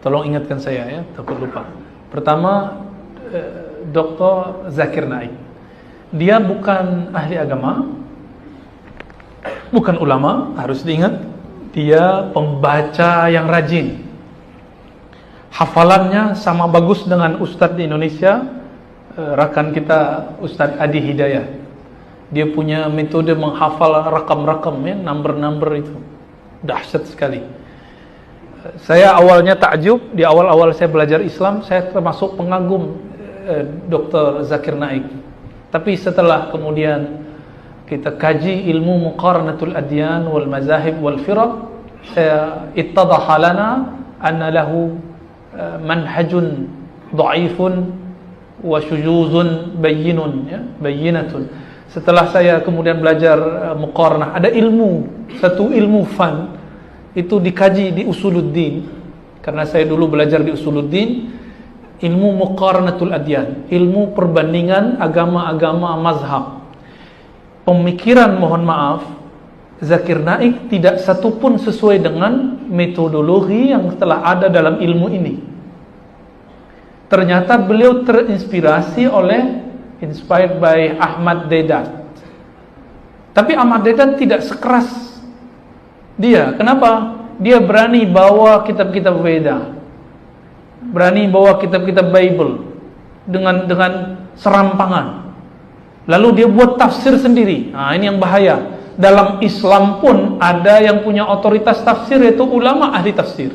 Tolong ingatkan saya ya, takut lupa. Pertama, Dr. Zakir Naik. Dia bukan ahli agama, bukan ulama, harus diingat. Dia pembaca yang rajin. Hafalannya sama bagus dengan Ustadz di Indonesia, rakan kita Ustadz Adi Hidayah. Dia punya metode menghafal rakam-rakam ya, number-number itu. Dahsyat sekali. Saya awalnya takjub, di awal-awal saya belajar Islam, saya termasuk pengagum Dr. Zakir Naik. Tapi setelah kemudian kita kaji ilmu muqaranatul adyan wal mazahib wal firaq, saya ittadaha lana anna lahu manhajun dha'ifun wa syujuzun bayyinun ya, bayyinatun. Setelah saya kemudian belajar muqaranah, ada ilmu, satu ilmu fan itu dikaji di Usuluddin, karena saya dulu belajar di Usuluddin, ilmu muqaranatul adyan, ilmu perbandingan agama-agama mazhab. Pemikiran, mohon maaf, Zakir Naik tidak satupun sesuai dengan metodologi yang telah ada dalam ilmu ini. Ternyata beliau terinspirasi oleh, inspired by Ahmad Deedat. Tapi Ahmad Deedat tidak sekeras dia. Kenapa? Dia berani bawa kitab-kitab Veda, berani bawa kitab-kitab Bible dengan serampangan. Lalu dia buat tafsir sendiri. Nah, ini yang bahaya. Dalam Islam pun ada yang punya otoritas tafsir, yaitu ulama ahli tafsir.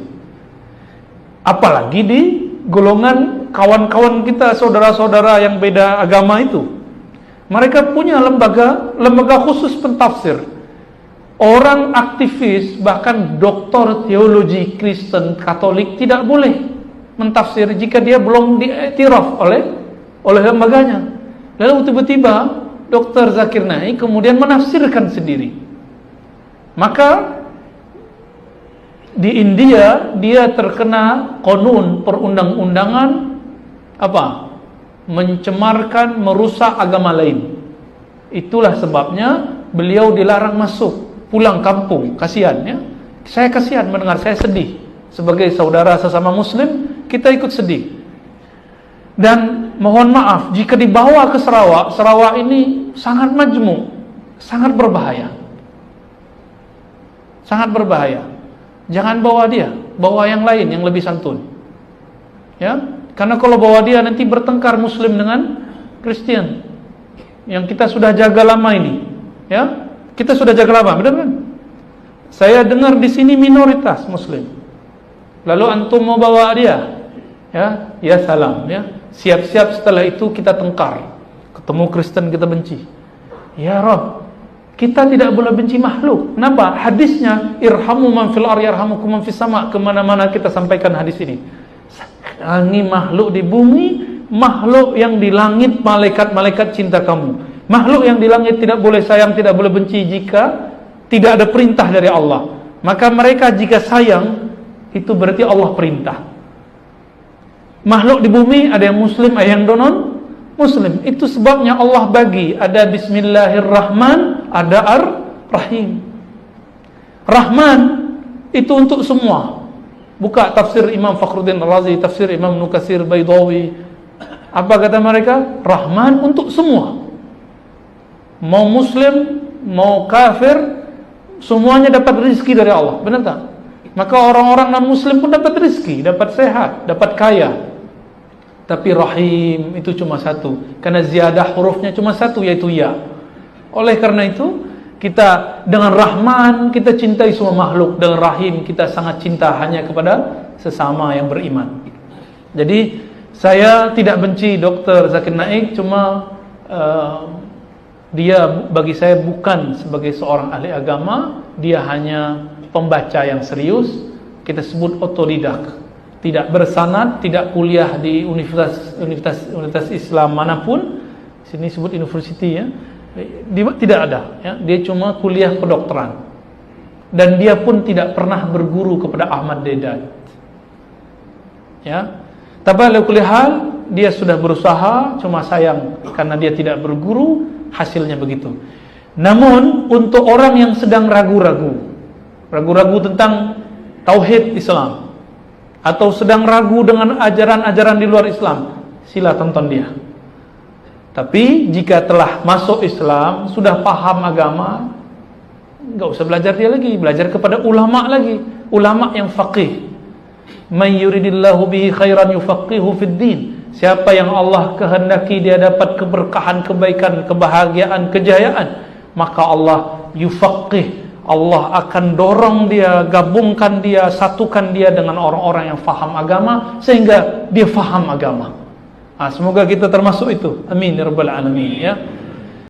Apalagi di golongan kawan-kawan kita, saudara-saudara yang beda agama itu. Mereka punya lembaga khusus pentafsir. Orang aktivis, bahkan doktor teologi Kristen Katolik tidak boleh mentafsir jika dia belum diiktiraf oleh lembaganya. Lalu tiba-tiba Dr. Zakir Naik kemudian menafsirkan sendiri. Maka di India dia terkena konun perundang-undangan apa? Mencemarkan, merusak agama lain. Itulah sebabnya beliau dilarang masuk, pulang kampung. Kasihan ya. Saya kasihan mendengar, saya sedih. Sebagai saudara sesama muslim, kita ikut sedih. Dan mohon maaf jika dibawa ke Sarawak, Sarawak ini sangat majmuk, sangat berbahaya. Sangat berbahaya. Jangan bawa dia, bawa yang lain yang lebih santun. Ya, karena kalau bawa dia nanti bertengkar muslim dengan Kristen. Yang kita sudah jaga lama ini. Ya, kita sudah jaga lama, benar kan? Saya dengar di sini minoritas muslim. Lalu antum mau bawa dia, ya salam, ya. Siap-siap setelah itu kita tengkar. Ketemu Kristen kita benci. Ya Rob, kita tidak boleh benci makhluk. Kenapa? Hadisnya irhamu man fil ardi yarhamukum man fis sama. Kemana-mana kita sampaikan hadis ini. Sayangi makhluk di bumi, makhluk yang di langit, malaikat-malaikat cinta kamu. Makhluk yang di langit tidak boleh sayang, tidak boleh benci jika tidak ada perintah dari Allah. Maka mereka jika sayang, itu berarti Allah perintah. Makhluk di bumi ada yang muslim, ada yang non muslim. Itu sebabnya Allah bagi, ada bismillahirrahman, ada ar-rahim. Rahman itu untuk semua. Buka tafsir Imam Fakhruddin Razi, tafsir Imam Nukasir Baydawi. Apa kata mereka? Rahman untuk semua. Mau muslim, mau kafir, semuanya dapat rezeki dari Allah. Benar tak? Maka orang-orang non-muslim pun dapat rezeki, dapat sehat, dapat kaya. Tapi rahim itu cuma satu, karena ziyadah hurufnya cuma satu, yaitu ya. Oleh karena itu, kita dengan Rahman kita cintai semua makhluk, dengan Rahim kita sangat cinta hanya kepada sesama yang beriman. Jadi saya tidak benci Dr. Zakir Naik, cuma dia bagi saya bukan sebagai seorang ahli agama, dia hanya pembaca yang serius, kita sebut otodidak. Tidak bersanad, tidak kuliah di universitas Islam manapun. Sini sebut university ya. Tidak ada ya. Dia cuma kuliah kedokteran. Dan dia pun tidak pernah berguru kepada Ahmad Deedat. Ya. Tapi ala kulli hal dia sudah berusaha, cuma sayang karena dia tidak berguru, hasilnya begitu. Namun untuk orang yang sedang ragu-ragu tentang tauhid Islam, atau sedang ragu dengan ajaran-ajaran di luar Islam, sila tonton dia. Tapi jika telah masuk Islam, sudah paham agama, enggak usah belajar dia lagi, belajar kepada ulama lagi, ulama yang faqih. May yuridillahu bihi khairan yufaqihu fid din. Siapa yang Allah kehendaki dia dapat keberkahan, kebaikan, kebahagiaan, kejayaan, maka Allah yufaqih. Allah akan dorong dia, gabungkan dia, satukan dia dengan orang-orang yang faham agama sehingga dia faham agama. Semoga kita termasuk itu. Amin ya rabbal alamin ya.